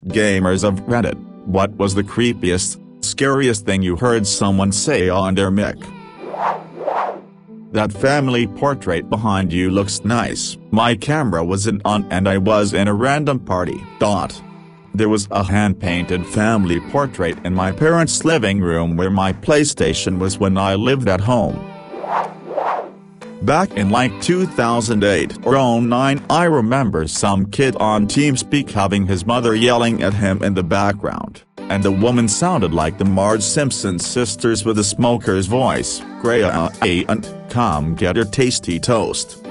Gamers of Reddit, what was the creepiest, scariest thing you heard someone say on their mic? That family portrait behind you looks nice. My camera wasn't on and I was in a random party. There was a hand-painted family portrait in my parents' living room where my PlayStation was when I lived at home. Back in like 2008 or 09, I remember some kid on TeamSpeak having his mother yelling at him in the background, and the woman sounded like the Marge Simpson sisters with a smoker's voice. Great aunt, come get your tasty toast.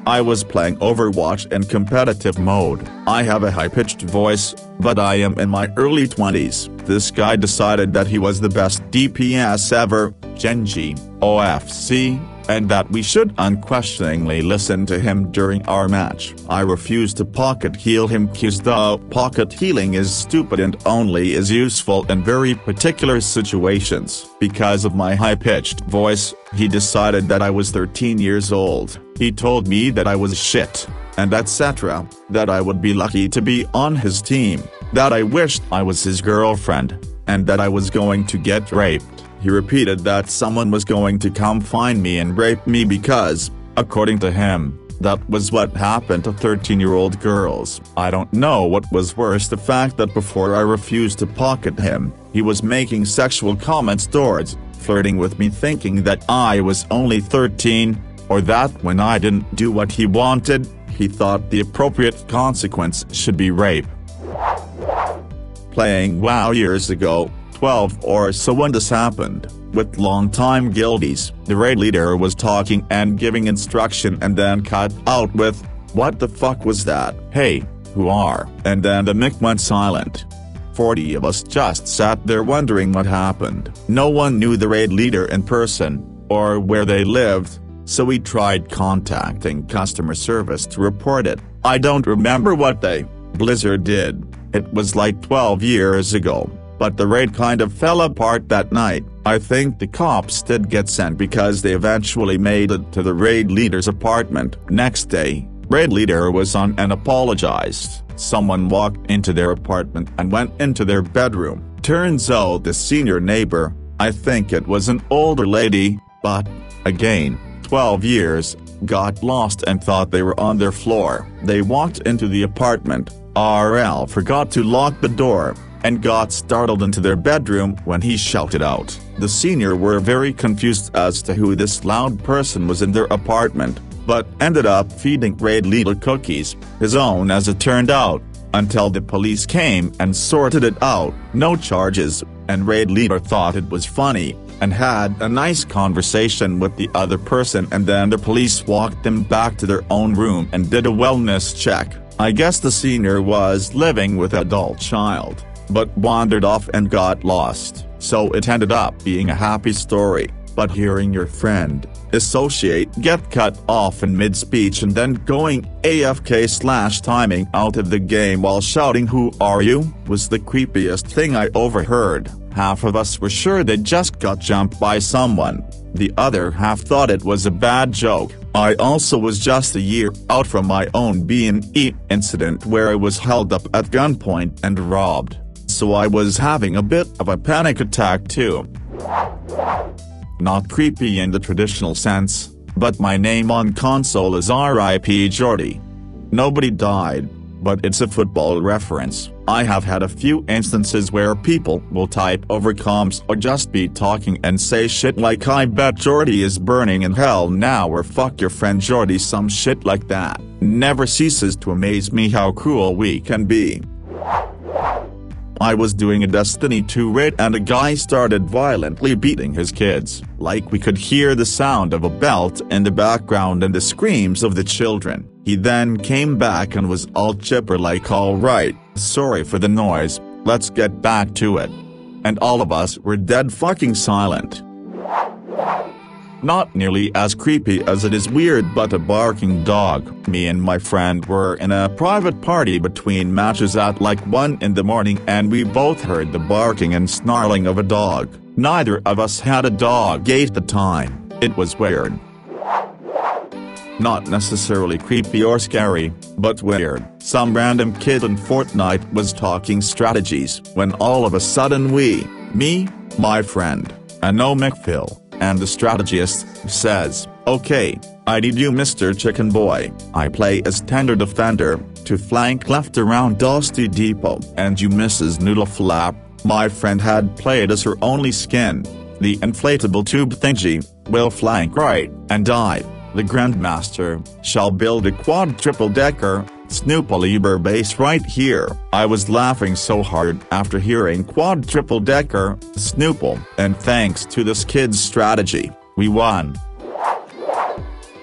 I was playing Overwatch in competitive mode. I have a high-pitched voice, but I am in my early 20s. This guy decided that he was the best DPS ever, Genji, OFC, and that we should unquestioningly listen to him during our match. I refused to pocket heal him cause the pocket healing is stupid and only is useful in very particular situations. Because of my high-pitched voice, he decided that I was 13 years old. He told me that I was shit, and etc., that I would be lucky to be on his team, that I wished I was his girlfriend, and that I was going to get raped. He repeated that someone was going to come find me and rape me because, according to him, that was what happened to 13-year-old girls. I don't know what was worse, the fact that before I refused to pocket him, he was making sexual comments towards, flirting with me thinking that I was only 13, or that when I didn't do what he wanted, he thought the appropriate consequence should be rape. Playing WoW years ago, 12 or so when this happened, with longtime guildies, the raid leader was talking and giving instruction and then cut out with, "What the fuck was that? Hey, who are?" And then the mic went silent. 40 of us just sat there wondering what happened. No one knew the raid leader in person, or where they lived, so we tried contacting customer service to report it. I don't remember what Blizzard did. It was like 12 years ago. But the raid kind of fell apart that night. I think the cops did get sent because they eventually made it to the raid leader's apartment. Next day, raid leader was on and apologized. Someone walked into their apartment and went into their bedroom. Turns out the senior neighbor, I think it was an older lady, but, again, 12 years, got lost and thought they were on their floor. They walked into the apartment, RL forgot to lock the door, and got startled into their bedroom when he shouted out. The senior were very confused as to who this loud person was in their apartment, but ended up feeding raid leader cookies, his own as it turned out, until the police came and sorted it out. No charges, and raid leader thought it was funny, and had a nice conversation with the other person, and then the police walked them back to their own room and did a wellness check. I guess the senior was living with an adult child, but wandered off and got lost, so it ended up being a happy story. But hearing your friend, associate get cut off in mid-speech and then going AFK/timing out of the game while shouting "Who are you?" was the creepiest thing I overheard. Half of us were sure they just got jumped by someone, the other half thought it was a bad joke. I also was just a year out from my own BME incident where I was held up at gunpoint and robbed, so I was having a bit of a panic attack too. Not creepy in the traditional sense, but my name on console is RIP Jordy. Nobody died, but it's a football reference. I have had a few instances where people will type over comms or just be talking and say shit like "I bet Jordy is burning in hell now" or "fuck your friend Jordy," some shit like that. Never ceases to amaze me how cruel we can be. I was doing a Destiny 2 raid and a guy started violently beating his kids. Like we could hear the sound of a belt in the background and the screams of the children. He then came back and was all chipper like "Alright, sorry for the noise, let's get back to it." And all of us were dead fucking silent. Not nearly as creepy as it is weird, but a barking dog. Me and my friend were in a private party between matches at like 1 in the morning and we both heard the barking and snarling of a dog. Neither of us had a dog at the time. It was weird. Not necessarily creepy or scary, but weird. some random kid in Fortnite was talking strategies when all of a sudden me, my friend, and no McPhil, and the strategist, says, "Okay, I need you Mr. Chicken Boy, I play as tender defender, to flank left around Dusty Depot, and you Mrs. Noodle Flap." My friend had played as her only skin, the inflatable tube thingy, will flank right, and I, the Grandmaster, shall build a quad-triple-decker, Snoopaliber base right here. I was laughing so hard after hearing quad-triple-decker, Snoople, and thanks to this kid's strategy, we won.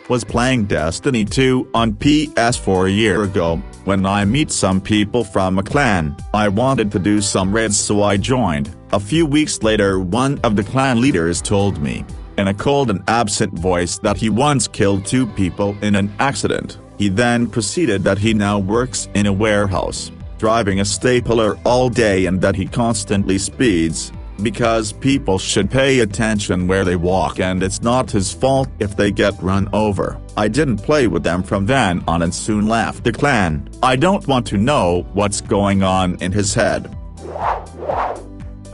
Was playing Destiny 2 on PS4 a year ago, when I meet some people from a clan. I wanted to do some raids so I joined. A few weeks later one of the clan leaders told me, in a cold and absent voice, that he once killed 2 people in an accident. He then proceeded that he now works in a warehouse, driving a stapler all day, and that he constantly speeds, because people should pay attention where they walk and it's not his fault if they get run over. I didn't play with them from then on and soon left the clan. I don't want to know what's going on in his head.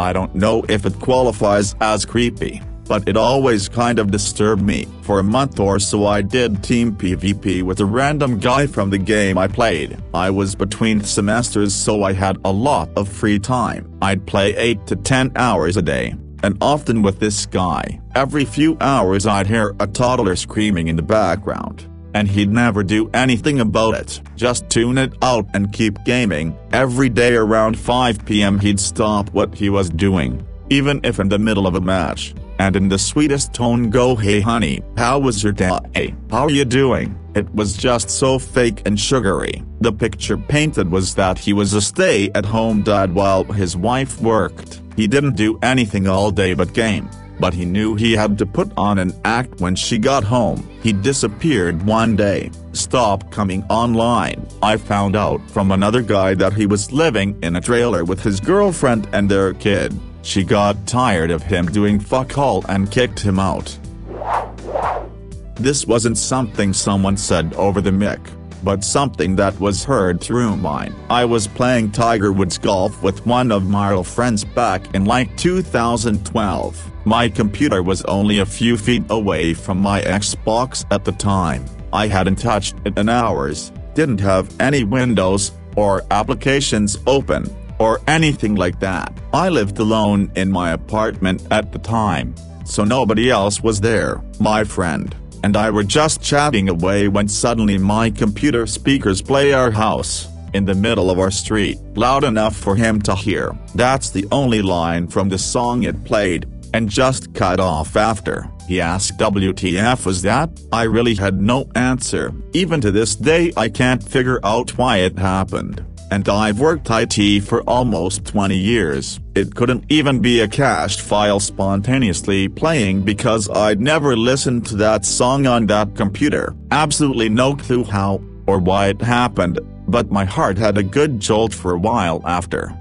I don't know if it qualifies as creepy, but it always kind of disturbed me. For a month or so I did team PvP with a random guy from the game I played. I was between semesters so I had a lot of free time. I'd play 8 to 10 hours a day, and often with this guy. Every few hours I'd hear a toddler screaming in the background, and he'd never do anything about it. Just tune it out and keep gaming. Every day around 5 PM he'd stop what he was doing, even if in the middle of a match, and in the sweetest tone go, "Hey honey, how was your day? How are you doing?" It was just so fake and sugary. The picture painted was that he was a stay-at-home dad while his wife worked. He didn't do anything all day but game, but he knew he had to put on an act when she got home. He disappeared one day, stopped coming online. I found out from another guy that he was living in a trailer with his girlfriend and their kid. She got tired of him doing fuck all and kicked him out. This wasn't something someone said over the mic, but something that was heard through mine. I was playing Tiger Woods golf with one of my old friends back in like 2012. My computer was only a few feet away from my Xbox at the time. I hadn't touched it in hours, didn't have any windows or applications open, or anything like that. I lived alone in my apartment at the time, so nobody else was there. My friend and I were just chatting away when suddenly my computer speakers play Our House, in the middle of our street, loud enough for him to hear. That's the only line from the song it played, and just cut off after. He asked, "WTF was that?" I really had no answer. Even to this day I can't figure out why it happened. And I've worked IT for almost 20 years. It couldn't even be a cached file spontaneously playing because I'd never listened to that song on that computer. Absolutely no clue how or why it happened, but my heart had a good jolt for a while after.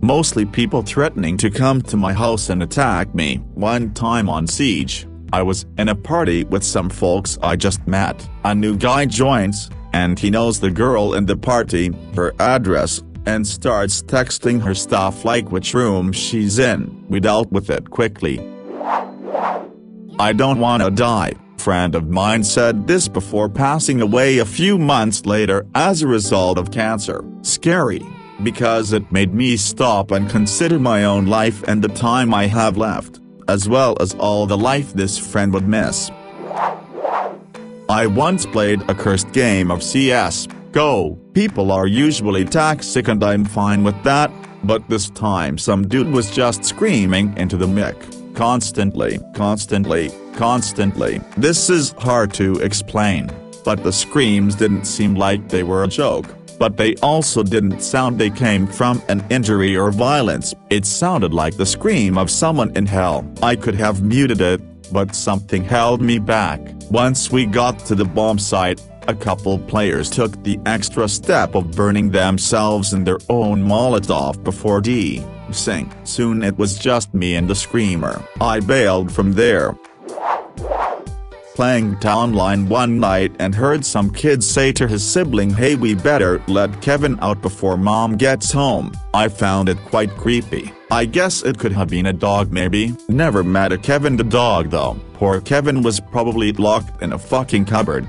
Mostly people threatening to come to my house and attack me. One time on Siege, I was in a party with some folks I just met. A new guy joins, and he knows the girl in the party, her address, and starts texting her stuff like which room she's in. We dealt with it quickly. "I don't wanna die," a friend of mine said this before passing away a few months later as a result of cancer. Scary, because it made me stop and consider my own life and the time I have left, as well as all the life this friend would miss. I once played a cursed game of CS:GO. People are usually toxic and I'm fine with that, but this time some dude was just screaming into the mic, constantly. This is hard to explain, but the screams didn't seem like they were a joke, but they also didn't sound they came from an injury or violence. It sounded like the scream of someone in hell. I could have muted it, but something held me back. Once we got to the bomb site, a couple players took the extra step of burning themselves in their own Molotov before de-sing. Soon it was just me and the screamer. I bailed from there. playing Townline one night and heard some kid say to his sibling, "Hey, we better let Kevin out before mom gets home." I found it quite creepy. I guess it could have been a dog maybe. Never met a Kevin the dog though. Poor Kevin was probably locked in a fucking cupboard.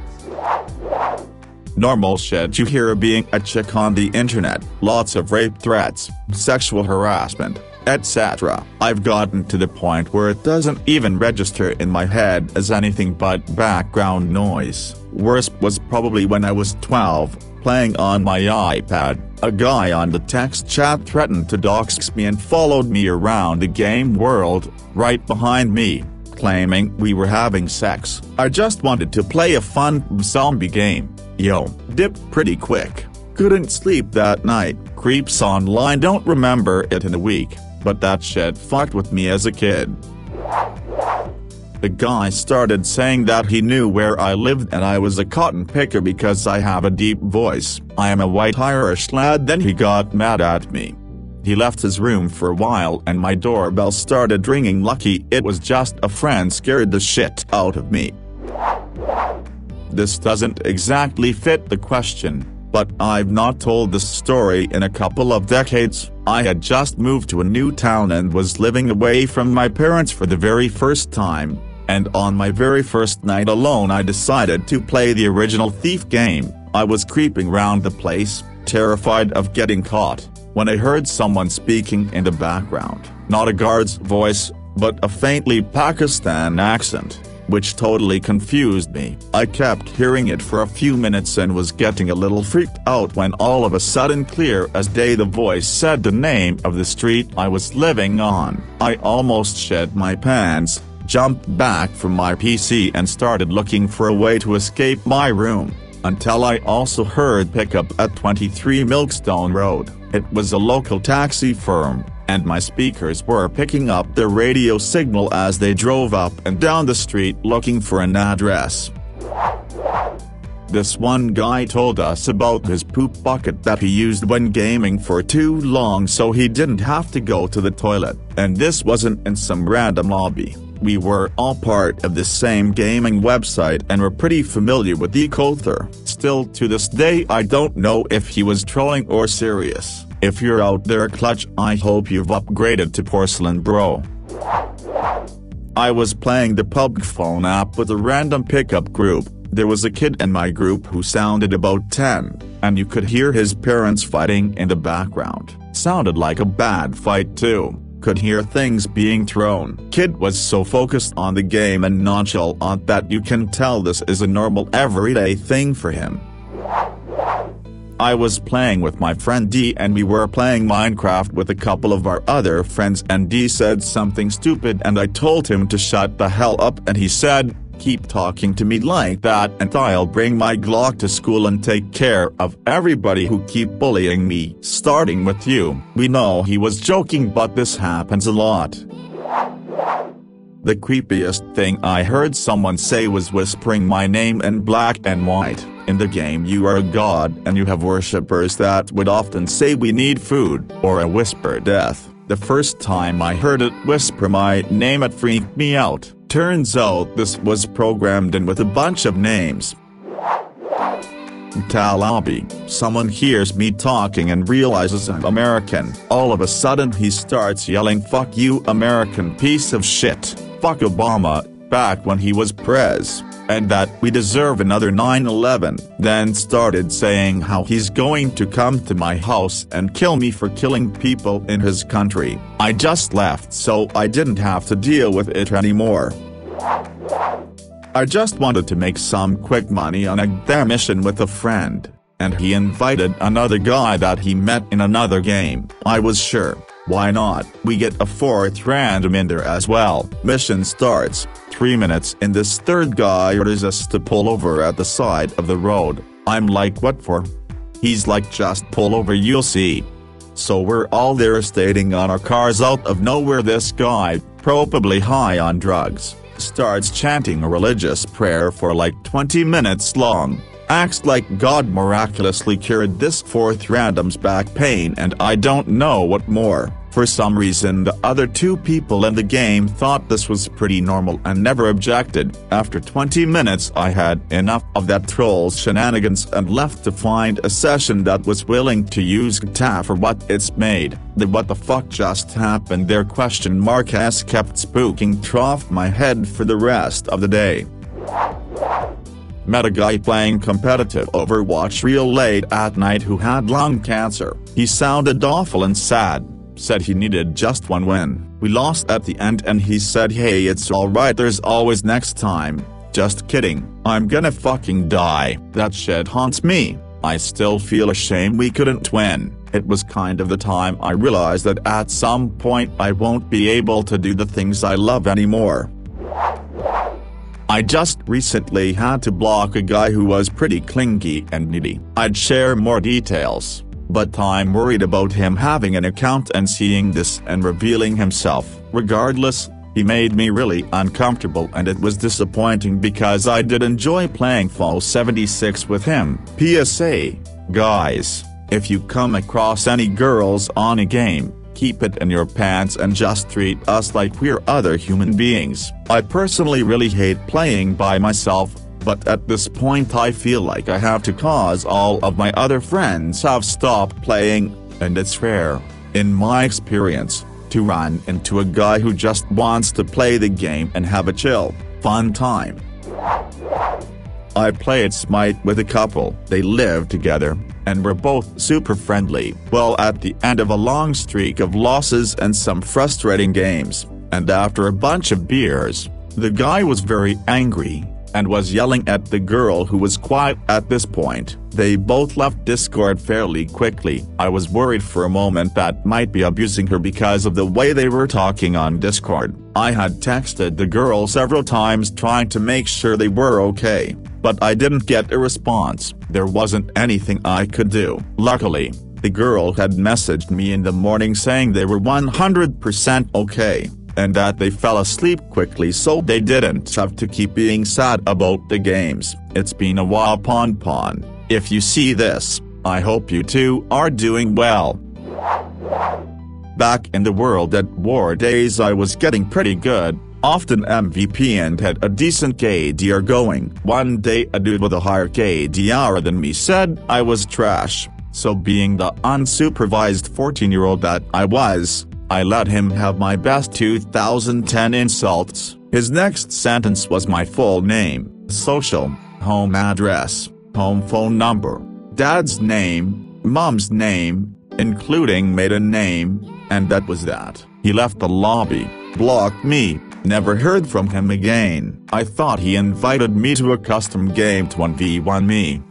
Normal shit you hear being a chick on the internet, lots of rape threats, sexual harassment, etc. I've gotten to the point where it doesn't even register in my head as anything but background noise. Worst was probably when I was 12, playing on my iPad. A guy on the text chat threatened to dox me and followed me around the game world, right behind me, claiming we were having sex. I just wanted to play a fun zombie game. Yo, dipped pretty quick. Couldn't sleep that night. Creeps online don't remember it in a week, but that shit fucked with me as a kid. The guy started saying that he knew where I lived and I was a cotton picker because I have a deep voice. I am a white Irish lad. Then he got mad at me. He left his room for a while and my doorbell started ringing. Lucky it was just a friend, scared the shit out of me. This doesn't exactly fit the question, but I've not told this story in a couple of decades. I had just moved to a new town and was living away from my parents for the very first time, and on my very first night alone I decided to play the original Thief game. I was creeping round the place, terrified of getting caught, when I heard someone speaking in the background. Not a guard's voice, but a faintly Pakistan accent, which totally confused me. I kept hearing it for a few minutes and was getting a little freaked out when all of a sudden, clear as day, the voice said the name of the street I was living on. I almost shed my pants, jumped back from my PC and started looking for a way to escape my room, until I also heard pickup at 23 Milkstone Road. It was a local taxi firm, and my speakers were picking up the radio signal as they drove up and down the street looking for an address. This one guy told us about his poop bucket that he used when gaming for too long so he didn't have to go to the toilet, and this wasn't in some random lobby. We were all part of the same gaming website and were pretty familiar with the author. Still to this day I don't know if he was trolling or serious. If you're out there, Clutch, I hope you've upgraded to Porcelain Bro. I was playing the PUBG phone app with a random pickup group. There was a kid in my group who sounded about 10, and you could hear his parents fighting in the background. Sounded like a bad fight too. Could hear things being thrown. Kid was so focused on the game and nonchalant that you can tell this is a normal everyday thing for him. I was playing with my friend D and we were playing Minecraft with a couple of our other friends and D said something stupid and I told him to shut the hell up and he said, "Keep talking to me like that and I'll bring my Glock to school and take care of everybody who keep bullying me, starting with you." We know he was joking, but this happens a lot. The creepiest thing I heard someone say was whispering my name in black and white. In the game you are a god and you have worshippers that would often say "we need food" or a whisper death. The first time I heard it whisper my name it freaked me out. Turns out this was programmed in with a bunch of names. Talabi. Someone hears me talking and realizes I'm American. All of a sudden he starts yelling "Fuck you American piece of shit, fuck Obama," back when he was prez, and that we deserve another 9/11, then started saying how he's going to come to my house and kill me for killing people in his country. I just left so I didn't have to deal with it anymore. I just wanted to make some quick money on a mission with a friend, and he invited another guy that he met in another game. I was sure, why not? We get a fourth random in there as well. Mission starts. 3 minutes in, this third guy orders us to pull over at the side of the road. I'm like, "What for?" He's like, "Just pull over, you'll see." So we're all there stating on our cars. Out of nowhere this guy, probably high on drugs, starts chanting a religious prayer for like 20 minutes long. Acts like God miraculously cured this fourth random's back pain and I don't know what more. For some reason the other two people in the game thought this was pretty normal and never objected. After 20 minutes I had enough of that troll's shenanigans and left to find a session that was willing to use GTA for what it's made. The "what the fuck just happened there?" question mark has kept spooking through my head for the rest of the day. Met a guy playing competitive Overwatch real late at night who had lung cancer. He sounded awful and sad. Said he needed just one win. We lost at the end and he said, "Hey, it's alright, there's always next time." Just kidding. I'm gonna fucking die. That shit haunts me. I still feel ashamed we couldn't win. It was kind of the time I realized that at some point I won't be able to do the things I love anymore. I just recently had to block a guy who was pretty clingy and needy. I'd share more details, but I'm worried about him having an account and seeing this and revealing himself. Regardless, he made me really uncomfortable and it was disappointing because I did enjoy playing Fallout 76 with him. PSA, guys, if you come across any girls on a game, keep it in your pants and just treat us like we're other human beings. I personally really hate playing by myself, but at this point I feel like I have to cause all of my other friends have stopped playing, and it's rare, in my experience, to run into a guy who just wants to play the game and have a chill, fun time. I played Smite with a couple. They lived together, and were both super friendly. Well, at the end of a long streak of losses and some frustrating games, and after a bunch of beers, the guy was very angry, and was yelling at the girl who was quiet at this point. They both left Discord fairly quickly. I was worried for a moment that might be abusing her because of the way they were talking on Discord. I had texted the girl several times trying to make sure they were okay, but I didn't get a response. There wasn't anything I could do. Luckily, the girl had messaged me in the morning saying they were 100% okay, and that they fell asleep quickly so they didn't have to keep being sad about the games. It's been a while, Pon. If you see this, I hope you two are doing well. Back in the World at War days I was getting pretty good, often MVP and had a decent KDR going. One day a dude with a higher KDR than me said I was trash, so being the unsupervised 14-year-old that I was, I let him have my best 2010 insults. His next sentence was my full name, social, home address, home phone number, dad's name, mom's name, including maiden name, and that was that. He left the lobby, blocked me, never heard from him again. I thought he invited me to a custom game to 1v1 me.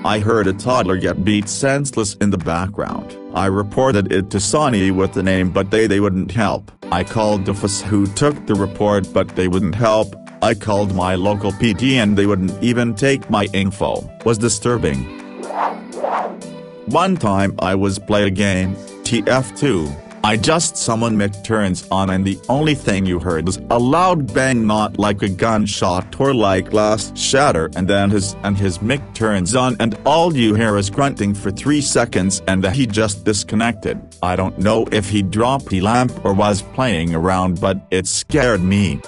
I heard a toddler get beat senseless in the background. I reported it to Sonny with the name but they wouldn't help. I called the FS who took the report but they wouldn't help. I called my local PD and they wouldn't even take my info. Was disturbing. One time I was playing a game, TF2. I just summoned mic turns on and the only thing you heard was a loud bang, not like a gunshot or like glass shatter, and then his mic turns on and all you hear is grunting for 3 seconds and then he just disconnected. I don't know if he dropped the lamp or was playing around but it scared me.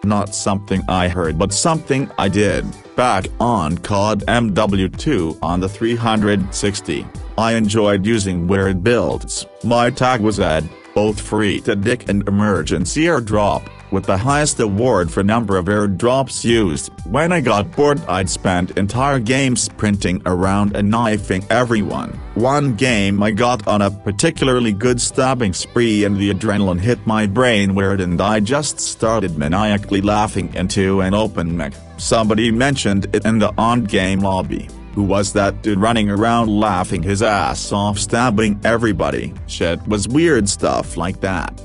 Not something I heard but something I did. Back on COD MW2 on the 360. I enjoyed using weird builds. My tag was Ed, both free to dick and emergency airdrop, with the highest award for number of airdrops used. When I got bored I'd spend entire games sprinting around and knifing everyone. One game I got on a particularly good stabbing spree and the adrenaline hit my brain weird and I just started maniacally laughing into an open mic. Somebody mentioned it in the on-game lobby. Who was that dude running around laughing his ass off stabbing everybody? Shit was weird stuff like that.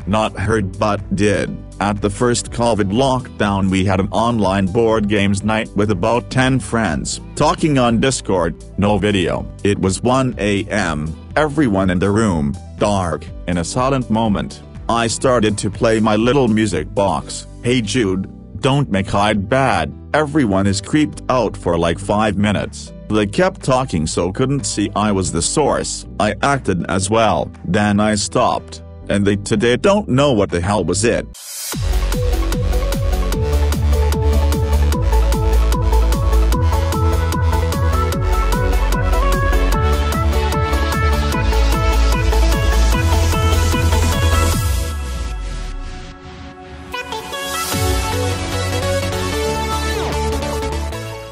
Not heard but did. At the first COVID lockdown we had an online board games night with about 10 friends. Talking on Discord, no video. It was 1 AM, everyone in the room, dark. In a silent moment, I started to play my little music box, Hey Jude, Don't Make Hyde Bad. Everyone is creeped out for like 5 minutes. They kept talking so couldn't see I was the source. I acted as well, then I stopped, and they today don't know what the hell was it.